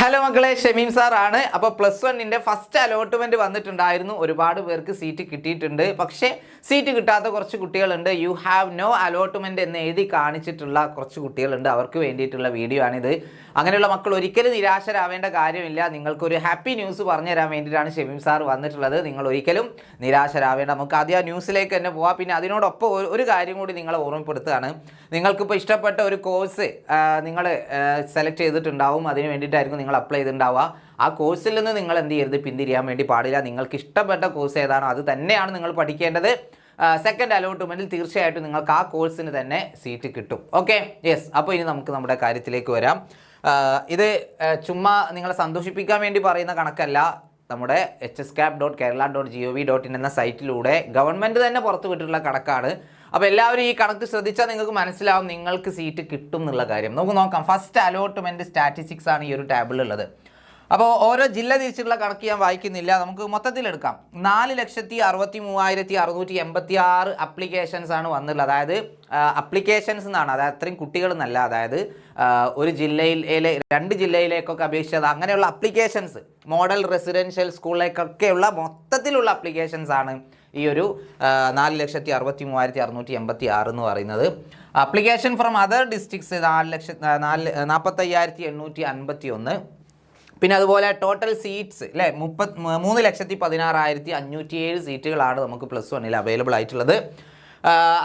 Hello മക്കളെ, ഷമീം സാറാണ്. അപ്പോൾ +1 ഫസ്റ്റ് അലോട്ട്മെൻറ്റ് വന്നിട്ടുണ്ടായിരുന്നു. ഒരുപാട് പേർക്ക് സീറ്റ് കിട്ടിയിട്ടുണ്ട്. പക്ഷേ സീറ്റ് കിട്ടാത്ത കുറച്ച് കുട്ടികളുണ്ട്. യു ഹാവ് നോ അലോട്ട്മെൻറ്റ് എന്ന് എഴുതി കാണിച്ചിട്ടുള്ള കുറച്ച് കുട്ടികളുണ്ട്. അവർക്ക് വേണ്ടിയിട്ടുള്ള വീഡിയോ ആണിത്. അങ്ങനെയുള്ള മക്കൾ ഒരിക്കലും നിരാശരാവേണ്ട കാര്യമില്ല. നിങ്ങൾക്കൊരു ഹാപ്പി ന്യൂസ് പറഞ്ഞു തരാൻ വേണ്ടിയിട്ടാണ് ഷമീം സാർ വന്നിട്ടുള്ളത്. നിങ്ങൾ ഒരിക്കലും നിരാശരാവേണ്ട. നമുക്ക് ആദ്യം ആ ന്യൂസിലേക്ക് തന്നെ പോവാം. പിന്നെ അതിനോടൊപ്പം ഒരു കാര്യം കൂടി നിങ്ങളെ ഓർമ്മപ്പെടുത്തുകയാണ്. നിങ്ങൾക്കിപ്പോൾ ഇഷ്ടപ്പെട്ട ഒരു കോഴ്സ് നിങ്ങൾ സെലക്ട് ചെയ്തിട്ടുണ്ടാവും. അതിന് വേണ്ടിയിട്ടായിരിക്കും നിങ്ങൾ അപ്ലൈ ചെയ്തിട്ടുണ്ടാവുക. ആ കോഴ്സിൽ നിന്ന് നിങ്ങൾ എന്ത് ചെയ്യരുത്, പിന്തിരിയാൻ വേണ്ടി പാടില്ല. നിങ്ങൾക്ക് ഇഷ്ടപ്പെട്ട കോഴ്സ് ഏതാണോ അത് തന്നെയാണ് നിങ്ങൾ പഠിക്കേണ്ടത്. സെക്കൻഡ് അലോട്ട്മെൻറ്റിൽ തീർച്ചയായിട്ടും നിങ്ങൾക്ക് ആ കോഴ്സിന് തന്നെ സീറ്റ് കിട്ടും. Okay, yes. അപ്പോൾ ഇനി നമുക്ക് നമ്മുടെ കാര്യത്തിലേക്ക് വരാം. ഇത് ചുമ്മാ നിങ്ങളെ സന്തോഷിപ്പിക്കാൻ വേണ്ടി പറയുന്ന കണക്കല്ല. നമ്മുടെ hscap.kerala.gov.in എന്ന സൈറ്റിലൂടെ ഗവൺമെൻറ് തന്നെ പുറത്തു വിട്ടിട്ടുള്ള കണക്കാണ്. അപ്പോൾ എല്ലാവരും ഈ കണക്ക് ശ്രദ്ധിച്ചാൽ നിങ്ങൾക്ക് മനസ്സിലാവും നിങ്ങൾക്ക് സീറ്റ് കിട്ടും എന്നുള്ള കാര്യം. നമുക്ക് നോക്കാം. ഫസ്റ്റ് അലോട്ട്മെൻറ്റ് സ്റ്റാറ്റിസ്റ്റിക്സ് ആണ് ഈ ഒരു ടാബിളുള്ളത്. അപ്പോൾ ഓരോ ജില്ല തിരിച്ചുള്ള കണക്ക് ഞാൻ വായിക്കുന്നില്ല, നമുക്ക് മൊത്തത്തിലെടുക്കാം. 4,63,686 അപ്ലിക്കേഷൻസ് ആണ് വന്നുള്ളത്. അതായത് അപ്ലിക്കേഷൻസ് എന്നാണ്, അതായത് അത്രയും കുട്ടികളെന്നല്ല. അതായത് ഒരു ജില്ലയിലെ 2 ജില്ലയിലേക്കൊക്കെ അപേക്ഷിച്ചത് അങ്ങനെയുള്ള അപ്ലിക്കേഷൻസ്, മോഡൽ റെസിഡൻഷ്യൽ സ്കൂളിലേക്കൊക്കെയുള്ള മൊത്തത്തിലുള്ള അപ്ലിക്കേഷൻസ് ആണ് ഈ ഒരു 4,63,686 എന്ന് പറയുന്നത്. Application from other districts 45,851. പിന്നെ അതുപോലെ ടോട്ടൽ സീറ്റ്സ് അല്ലേ 3,16,507 സീറ്റുകളാണ് നമുക്ക് +1 അവൈലബിൾ ആയിട്ടുള്ളത്.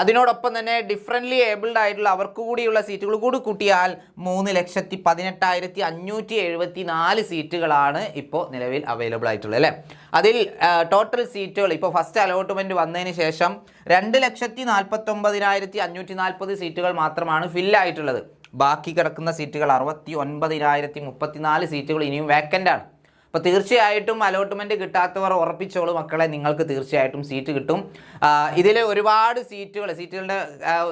അതിനോടൊപ്പം തന്നെ ഡിഫറൻ്റ്ലി ഏബിൾഡ് ആയിട്ടുള്ള അവർക്ക് കൂടിയുള്ള സീറ്റുകൾ കൂടി കൂട്ടിയാൽ 3,18,574 സീറ്റുകളാണ് ഇപ്പോൾ നിലവിൽ അവൈലബിൾ ആയിട്ടുള്ളത് അല്ലേ. അതിൽ ടോട്ടൽ സീറ്റുകൾ ഇപ്പോൾ ഫസ്റ്റ് അലോട്ട്മെൻറ്റ് വന്നതിന് ശേഷം 2,49,540 സീറ്റുകൾ മാത്രമാണ് ഫില്ലായിട്ടുള്ളത്. ബാക്കി കിടക്കുന്ന സീറ്റുകൾ 69,034 സീറ്റുകൾ ഇനിയും വേക്കൻ്റ് ആണ്. അപ്പോൾ തീർച്ചയായിട്ടും അലോട്ട്മെൻറ്റ് കിട്ടാത്തവർ ഉറപ്പിച്ചോളൂ മക്കളെ, നിങ്ങൾക്ക് തീർച്ചയായിട്ടും സീറ്റ് കിട്ടും. ഇതിൽ ഒരുപാട് സീറ്റുകളുടെ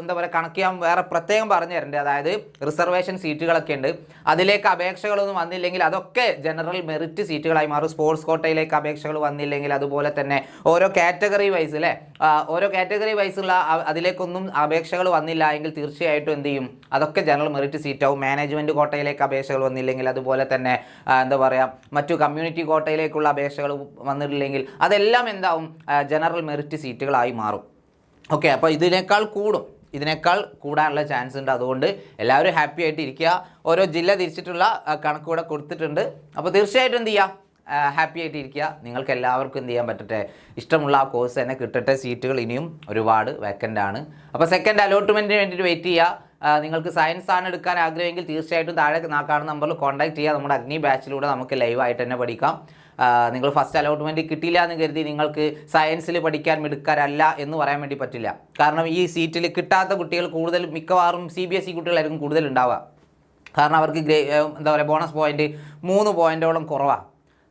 എന്താ പറയുക കണക്ക് ഞാൻ വേറെ പ്രത്യേകം പറഞ്ഞു തരേണ്ടത്. അതായത് റിസർവേഷൻ സീറ്റുകളൊക്കെ ഉണ്ട്. അതിലേക്ക് അപേക്ഷകളൊന്നും വന്നില്ലെങ്കിൽ അതൊക്കെ ജനറൽ മെറിറ്റ് സീറ്റുകളായി മാറും. സ്പോർട്സ് കോട്ടയിലേക്ക് അപേക്ഷകൾ വന്നില്ലെങ്കിൽ അതുപോലെ തന്നെ ഓരോ കാറ്റഗറി വൈസ് അല്ലേ, ഓരോ കാറ്റഗറി വൈസുള്ള അതിലേക്കൊന്നും അപേക്ഷകൾ വന്നില്ല എങ്കിൽ തീർച്ചയായിട്ടും എന്ത് ചെയ്യും, അതൊക്കെ ജനറൽ മെറിറ്റ് സീറ്റാവും. മാനേജ്മെൻറ്റ് കോട്ടയിലേക്ക് അപേക്ഷകൾ വന്നില്ലെങ്കിൽ അതുപോലെ തന്നെ എന്താ പറയുക മറ്റു കമ്മ്യൂണിറ്റി കോട്ടയിലേക്കുള്ള അപേക്ഷകൾ വന്നിട്ടില്ലെങ്കിൽ അതെല്ലാം എന്താവും, ജനറൽ മെറിറ്റ് സീറ്റുകളായി മാറും. ഓക്കെ, അപ്പോൾ ഇതിനേക്കാൾ കൂടാനുള്ള ചാൻസ് ഉണ്ട്. അതുകൊണ്ട് എല്ലാവരും ഹാപ്പി ആയിട്ട് ഇരിക്കുക. ഓരോ ജില്ല തിരിച്ചിട്ടുള്ള കണക്ക് കൂടെ കൊടുത്തിട്ടുണ്ട്. അപ്പോൾ തീർച്ചയായിട്ടും എന്ത് ചെയ്യുക, ഹാപ്പി ആയിട്ട് ഇരിക്കുക. നിങ്ങൾക്ക് എല്ലാവർക്കും എന്ത് ചെയ്യാൻ പറ്റട്ടെ, ഇഷ്ടമുള്ള ആ കോഴ്സ് തന്നെ കിട്ടട്ടെ. സീറ്റുകൾ ഇനിയും ഒരുപാട് വേക്കൻ്റ് ആണ്. അപ്പോൾ സെക്കൻഡ് അലോട്ട്മെൻറ്റിന് വേണ്ടിയിട്ട് വെയിറ്റ് ചെയ്യുക. നിങ്ങൾക്ക് സയൻസ് ആണ് എടുക്കാൻ ആഗ്രഹമെങ്കിൽ തീർച്ചയായിട്ടും താഴെ കാണുന്ന നമ്പറിൽ കോൺടാക്ട് ചെയ്യുക. നമ്മുടെ അഗ്നി ബാച്ചിലൂടെ നമുക്ക് ലൈവായിട്ട് തന്നെ പഠിക്കാം. നിങ്ങൾ ഫസ്റ്റ് അലോട്ട്മെൻറ്റ് കിട്ടിയില്ല എന്ന് കരുതി നിങ്ങൾക്ക് സയൻസിൽ പഠിക്കാൻ മിടുക്കാരല്ല എന്ന് പറയാൻ വേണ്ടി പറ്റില്ല. കാരണം ഈ സീറ്റിൽ കിട്ടാത്ത കുട്ടികൾ കൂടുതൽ മിക്കവാറും CBSE കുട്ടികളായിരിക്കും കൂടുതൽ ഉണ്ടാവുക. കാരണം അവർക്ക് എന്താ പറയുക ബോണസ് പോയിൻറ്റ് 3 പോയിൻറ്റോളം കുറവാണ്.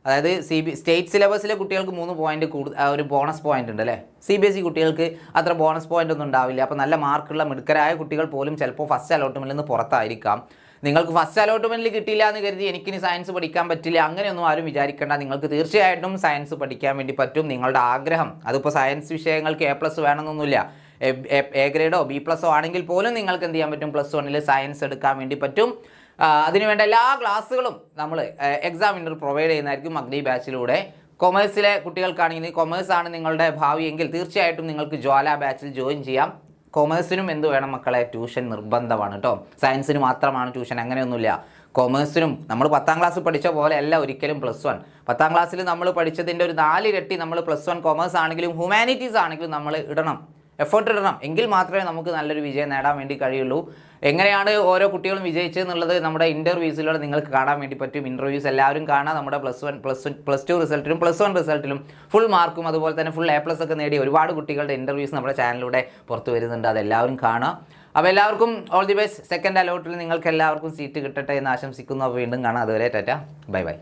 അതായത് സ്റ്റേറ്റ് സിലബസിലെ കുട്ടികൾക്ക് 3 പോയിൻറ്റ് ഒരു ബോണസ് പോയിൻ്റ് ഉണ്ട് അല്ലേ. CBSE കുട്ടികൾക്ക് അത്ര ബോണസ് പോയിൻ്റ് ഒന്നും ഉണ്ടാവില്ല. അപ്പോൾ നല്ല മാർക്കുള്ള മിടുക്കരായ കുട്ടികൾ പോലും ചിലപ്പോൾ ഫസ്റ്റ് അലോട്ട്മെൻറ്റിൽ നിന്ന് പുറത്തായിരിക്കാം. നിങ്ങൾക്ക് ഫസ്റ്റ് അലോട്ട്മെൻറ്റിൽ കിട്ടിയില്ല എന്ന് കരുതി എനിക്കിനി സയൻസ് പഠിക്കാൻ പറ്റില്ല അങ്ങനെയൊന്നും ആരും വിചാരിക്കേണ്ട. നിങ്ങൾക്ക് തീർച്ചയായിട്ടും സയൻസ് പഠിക്കാൻ വേണ്ടി പറ്റും. നിങ്ങളുടെ ആഗ്രഹം അതിപ്പോൾ സയൻസ് വിഷയങ്ങൾക്ക് A+ വേണമെന്നൊന്നുമില്ല. A ഗ്രേഡോ B+ ആണെങ്കിൽ പോലും നിങ്ങൾക്ക് എന്ത് ചെയ്യാൻ പറ്റും, +1 സയൻസ് എടുക്കാൻ വേണ്ടി പറ്റും. അതിനുവേണ്ട എല്ലാ ക്ലാസ്സുകളും നമ്മൾ എക്സാം വിന്നർ പ്രൊവൈഡ് ചെയ്യുന്നതായിരിക്കും അഗ്നി ബാച്ചിലൂടെ. കൊമേഴ്സിലെ കുട്ടികൾക്കാണെങ്കിൽ കൊമേഴ്സ് ആണ് നിങ്ങളുടെ ഭാവിയെങ്കിൽ തീർച്ചയായിട്ടും നിങ്ങൾക്ക് ജ്വാല ബാച്ചിൽ ജോയിൻ ചെയ്യാം. കൊമേഴ്സിനും എന്ത് വേണം മക്കളെ, ട്യൂഷൻ നിർബന്ധമാണ് കേട്ടോ. സയൻസിന് മാത്രമാണ് ട്യൂഷൻ അങ്ങനെയൊന്നുമില്ല. കൊമേഴ്സിനും നമ്മൾ 10ാം ക്ലാസ് പഠിച്ച പോലെ അല്ല ഒരിക്കലും +1. 10ാം ക്ലാസ്സിൽ നമ്മൾ പഠിച്ചതിൻ്റെ ഒരു 4 ഇരട്ടി നമ്മൾ +1 കൊമേഴ്സ് ആണെങ്കിലും ഹ്യൂമാനിറ്റീസ് ആണെങ്കിലും നമ്മൾ എഫേർട്ട് ഇടണം. എങ്കിൽ മാത്രമേ നമുക്ക് നല്ലൊരു വിജയം നേടാൻ വേണ്ടി കഴിയുള്ളൂ. എങ്ങനെയാണ് ഓരോ കുട്ടികളും വിജയിച്ചതെന്നുള്ളത് നമ്മുടെ ഇൻ്റർവ്യൂസിലൂടെ നിങ്ങൾക്ക് കാണാൻ വേണ്ടി പറ്റും. ഇൻ്റർവ്യൂസ് എല്ലാവരും കാണാം. നമ്മുടെ +2 റിസൾട്ടിലും +1 റിസൾട്ടിലും ഫുൾ മാർക്കും അതുപോലെ തന്നെ ഫുൾ A+ ഒക്കെ നേടിയ ഒരുപാട് കുട്ടികളുടെ ഇൻ്റർവ്യൂസ് നമ്മുടെ ചാനലിലൂടെ പുറത്തു വരുന്നുണ്ട്. അതെല്ലാവരും കാണാം. അപ്പോൾ എല്ലാവർക്കും ഓൾ ദി ബെസ്റ്റ്. സെക്കൻഡ് അലോട്ടിൽ നിങ്ങൾക്ക് എല്ലാവർക്കും സീറ്റ് കിട്ടട്ടെ എന്ന് ആശംസിക്കുന്നു. അപ്പോൾ വീണ്ടും കാണാം. അതുവരെ ടാറ്റ, ബൈ ബൈ.